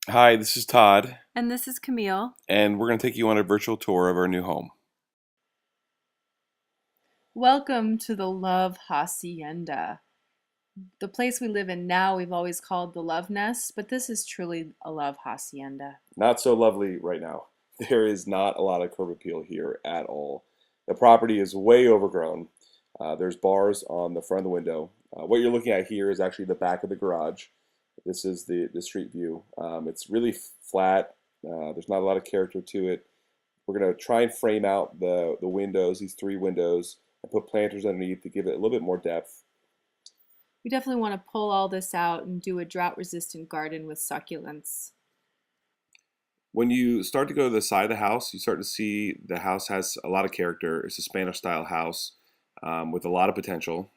Hi, this is Todd, And this is Camille. and we're going to take you on a virtual tour of our new home. Welcome to the Love Hacienda. The place we live in now, we've always called the Love Nest, but this is truly a Love Hacienda. Not so lovely right now. There is not a lot of curb appeal here at all. The property is way overgrown. There's bars on the front of the window. What you're looking at here is actually the back of the garage. This is the street view. It's really flat. There's not a lot of character to it. We're going to try and frame out the windows, these three windows, and put planters underneath to give it a little bit more depth. We definitely want to pull all this out and do a drought-resistant garden with succulents. When you start to go to the side of the house, you start to see the house has a lot of character. It's a Spanish style house with a lot of potential.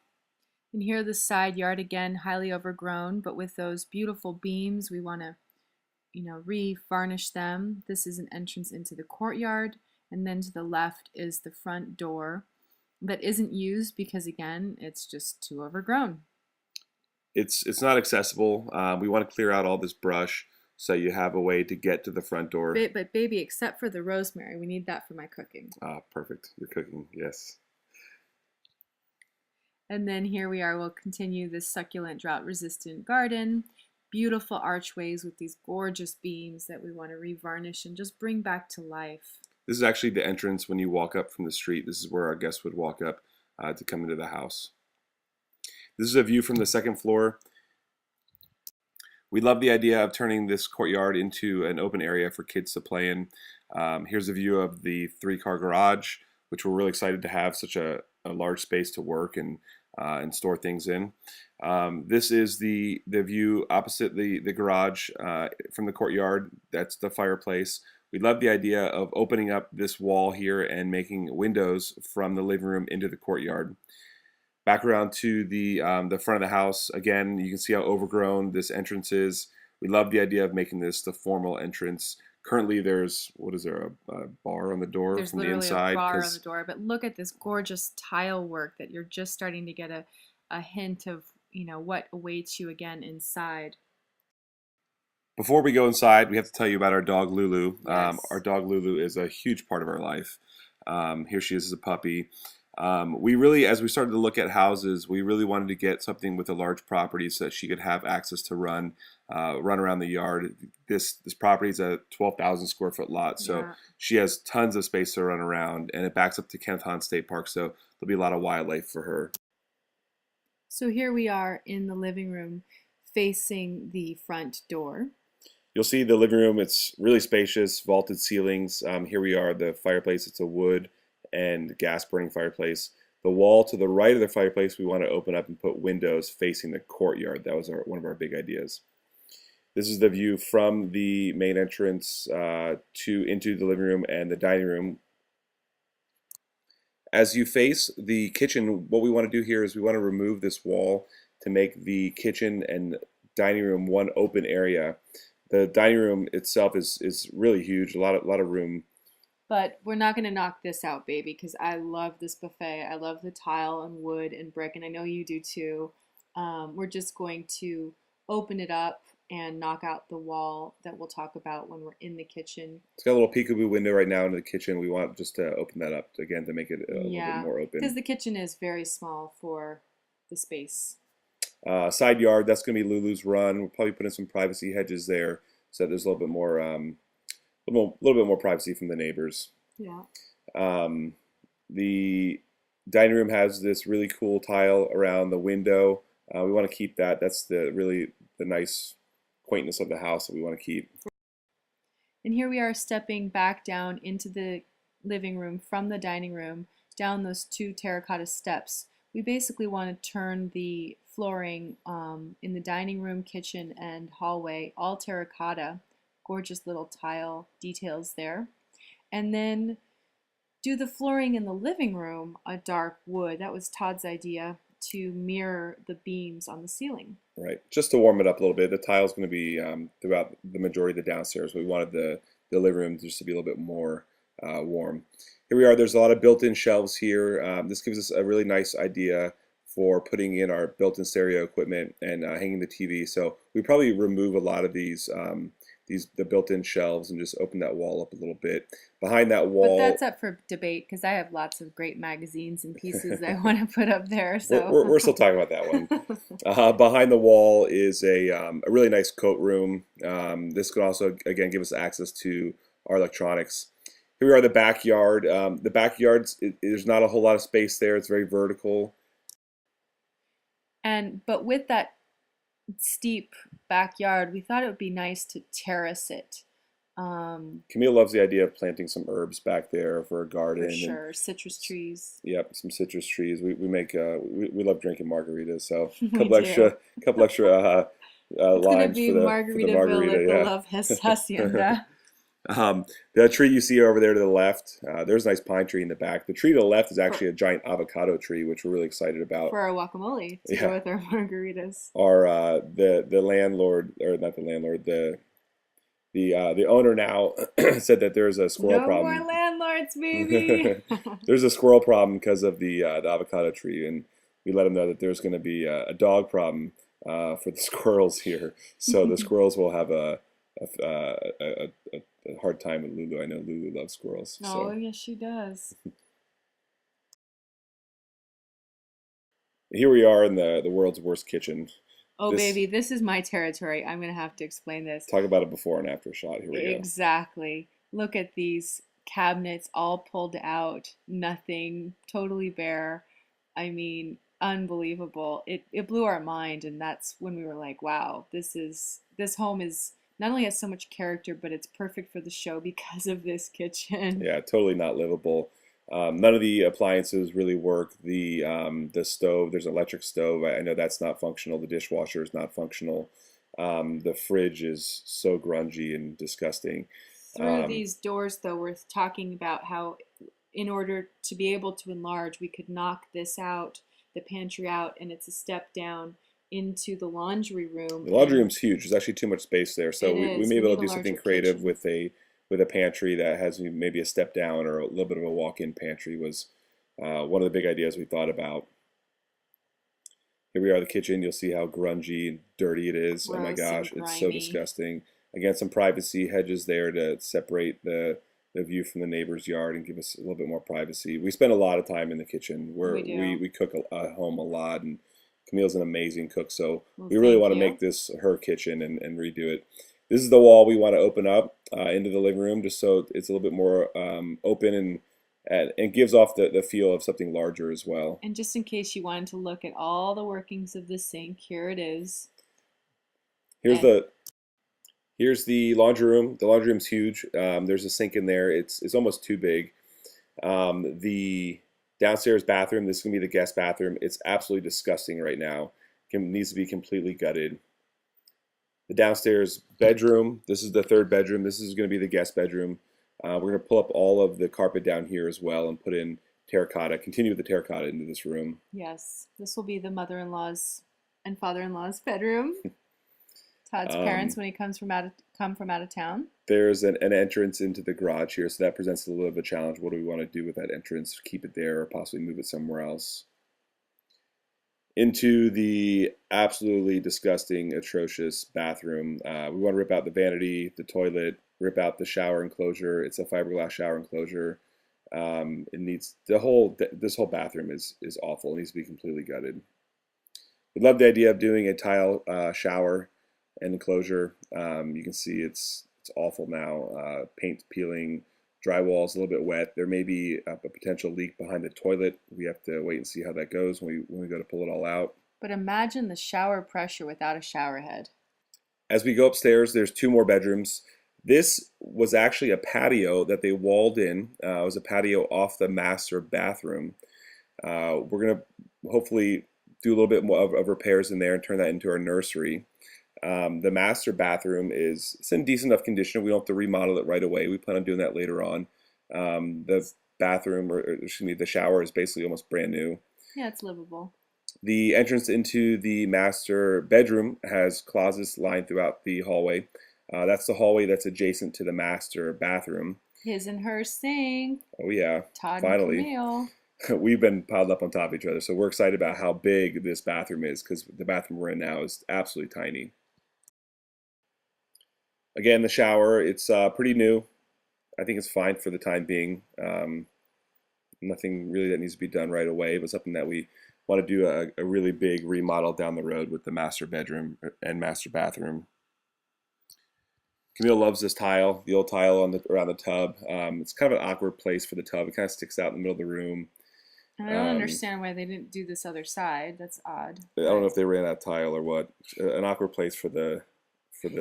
And here the side yard again, highly overgrown, but with those beautiful beams, we want to, re-varnish them. This is an entrance into the courtyard, and then to the left is the front door that isn't used because again, it's just too overgrown. It's not accessible. We want to clear out all this brush so you have a way to get to the front door. But baby, except for the rosemary, we need that for my cooking. Ah, perfect. You're cooking, yes. And then here we are, we'll continue this succulent drought-resistant garden. Beautiful archways with these gorgeous beams that we want to revarnish and just bring back to life. This is actually the entrance when you walk up from the street. This is where our guests would walk up to come into the house. This is a view from the second floor. We love the idea of turning this courtyard into an open area for kids to play in. Here's a view of the three-car garage, which we're really excited to have such a large space to work and store things in. This is the view opposite the garage from the courtyard. That's the fireplace. We love the idea of opening up this wall here and making windows from the living room into the courtyard. Back around to the front of the house. Again, you can see how overgrown this entrance is. We love the idea of making this the formal entrance. Currently, there's, what is there, a bar on the door There's from the literally inside? a bar on the door, but look at this gorgeous tile work that you're just starting to get a hint of, what awaits you again inside. Before we go inside, we have to tell you about our dog Lulu. Yes. Our dog Lulu is a huge part of our life. Here she is as a puppy. We really, as we started to look at houses, we really wanted to get something with a large property so that she could have access to run around the yard. This property is a 12,000 square foot lot, so Yeah. she has tons of space to run around, and it backs up to Kenneth Hahn State Park, so there'll be a lot of wildlife for her. So here we are in the living room facing the front door. You'll see the living room, it's really spacious, vaulted ceilings. Here we are, the fireplace, it's a wood and gas burning fireplace. The wall to the right of the fireplace we want to open up and put windows facing the courtyard. That was one of our big ideas. This is the view from the main entrance into the living room and the dining room. As you face the kitchen, what we want to do here is we want to remove this wall to make the kitchen and dining room one open area. The dining room itself is really huge, a lot of room. But we're not going to knock this out, baby, because I love this buffet. I love the tile and wood and brick, and I know you do too. We're just going to open it up and knock out the wall that we'll talk about when we're in the kitchen. It's got a little peekaboo window right now into the kitchen. We want just to open that up again to make it a little bit more open. Because the kitchen is very small for the space. Side yard, that's going to be Lulu's run. We'll probably put in some privacy hedges there so that there's a little bit more little bit more privacy from the neighbors. Yeah. The dining room has this really cool tile around the window. We want to keep that. That's the nice quaintness of the house that we want to keep. And here we are stepping back down into the living room from the dining room, down those two terracotta steps. We basically want to turn the flooring in the dining room, kitchen, and hallway all terracotta. Gorgeous little tile details there. And then do the flooring in the living room a dark wood. That was Todd's idea, to mirror the beams on the ceiling. Right, just to warm it up a little bit. The tile's going to be throughout the majority of the downstairs. We wanted the living room just to be a little bit more warm. Here we are. There's a lot of built-in shelves here. This gives us a really nice idea for putting in our built-in stereo equipment and hanging the TV. So we probably remove a lot of these the built-in shelves and just open that wall up a little bit. Behind that But that's wall, up for debate because I have lots of great magazines and pieces that I want to put up there. we're, So, we're, we're still talking about that one. Behind the wall is a really nice coat room. This could also, again, give us access to our electronics. Here we are, the backyard. The backyard, there's not a whole lot of space there. It's very vertical. but with that steep backyard, we thought it would be nice to terrace it. Camille loves the idea of planting some herbs back there for a garden. For sure, citrus trees. Yep, some citrus trees. We love drinking margaritas, so a We do. couple extra It's gonna limes be for the Margaritaville margarita. at the Yeah. Love Hacienda. The tree you see over there to the left, there's a nice pine tree in the back. The tree to the left is actually a giant avocado tree, which we're really excited about. For our guacamole to go with our margaritas. Our the landlord, or not the landlord, the owner now said that there's a squirrel problem. No more landlords, baby. There's a squirrel problem because of the avocado tree, and we let him know that there's going to be a dog problem for the squirrels here. So the squirrels will have a hard time with Lulu. I know Lulu loves squirrels. Oh, So yes, she does. here we are in the world's worst kitchen. Oh, This, baby, this is my territory. I'm going to have to explain this. talk about a before and after shot. Here we go. Exactly. Look at these cabinets all pulled out, nothing, totally bare. I mean, unbelievable. It blew our mind, and that's when we were like, wow, this home is not only has so much character, but it's perfect for the show because of this kitchen. Yeah, totally not livable. None of the appliances really work. The stove, there's an electric stove. I know that's not functional. The dishwasher is not functional. The fridge is so grungy and disgusting. Through these doors, though, we're talking about how in order to be able to enlarge, we could knock this out, the pantry out, and it's a step down into the laundry room. The laundry room's huge. There's actually too much space there, so we may be able to do something creative kitchen. with a pantry that has maybe a step down or a little bit of a walk-in pantry was one of the big ideas we thought about. Here we are, the kitchen. You'll see how grungy and dirty it is. Gross, oh my gosh, and it's so grimy. disgusting. Again, some privacy hedges there to separate the view from the neighbor's yard and give us a little bit more privacy. We spend a lot of time in the kitchen. We do. We cook at home a lot, and Camille's an amazing cook, so Well, we really thank want to you. make this her kitchen and redo it. This is the wall we want to open up into the living room, just so it's a little bit more open and gives off the feel of something larger as well. And just in case you wanted to look at all the workings of the sink, here it is. Here's And here's the laundry room. The laundry room's huge. There's a sink in there. It's almost too big. The downstairs bathroom, this is going to be the guest bathroom. It's absolutely disgusting right now. Needs to be completely gutted. The downstairs bedroom, this is the third bedroom. This is going to be the guest bedroom. We're going to pull up all of the carpet down here as well and put in terracotta, continue with the terracotta into this room. yes, this will be the mother-in-law's and father-in-law's bedroom. Todd's parents when he come from out of town. There's an entrance into the garage here, so that presents a little bit of a challenge. What do we want to do with that entrance? Keep it there or possibly move it somewhere else? Into the absolutely disgusting, atrocious bathroom. We want to rip out the vanity, the toilet, rip out the shower enclosure. It's a fiberglass shower enclosure. It needs this whole bathroom is awful. It needs to be completely gutted. We love the idea of doing a tile shower and enclosure. You can see it's awful now. Paint peeling, drywall's a little bit wet. There may be a potential leak behind the toilet. We have to wait and see how that goes when we go to pull it all out. But imagine the shower pressure without a shower head. As we go upstairs, there's two more bedrooms. This was actually a patio that they walled in. It was a patio off the master bathroom. We're going to hopefully do a little bit more of repairs in there and turn that into our nursery. The master bathroom it's in decent enough condition. We don't have to remodel it right away. We plan on doing that later on. The bathroom, or excuse me, the shower is basically almost brand new. Yeah, it's livable. The entrance into the master bedroom has closets lined throughout the hallway. That's the hallway that's adjacent to the master bathroom. His and her sink. Oh yeah, Todd finally. and Camille. We've been piled up on top of each other, so we're excited about how big this bathroom is because the bathroom we're in now is absolutely tiny. Again, the shower, it's pretty new. I think it's fine for the time being. Nothing really that needs to be done right away, but something that we want to do a really big remodel down the road with the master bedroom and master bathroom. Camille loves this tile, the old tile on the around the tub. It's kind of an awkward place for the tub. It kind of sticks out in the middle of the room. And I don't Um, understand why they didn't do this other side. That's odd. I don't know But if they ran out of tile or what. An awkward place for the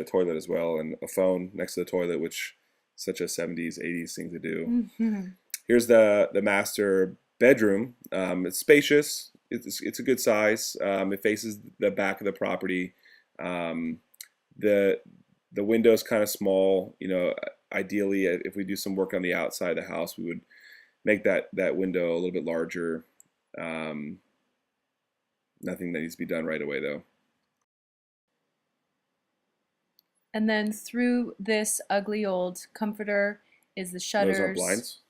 toilet as well, and a phone next to the toilet, which is such a 70s, 80s thing to do. Here's the master bedroom. It's spacious. It's a good size. It faces the back of the property. Um, the the window's kind of small. You know, ideally, if we do some work on the outside of the house, we would make that window a little bit larger. Um, Nothing that needs to be done right away, though. and then through this ugly old comforter is the Those aren't shutters blinds.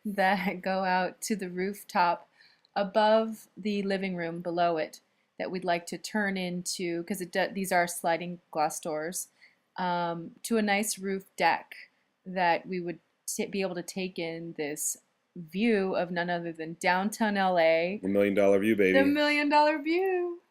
that go out to the rooftop above the living room below it that we'd like to turn into, because these are sliding glass doors, to a nice roof deck that we would be able to take in this view of none other than downtown LA, $1 million view, the baby. $1 million view.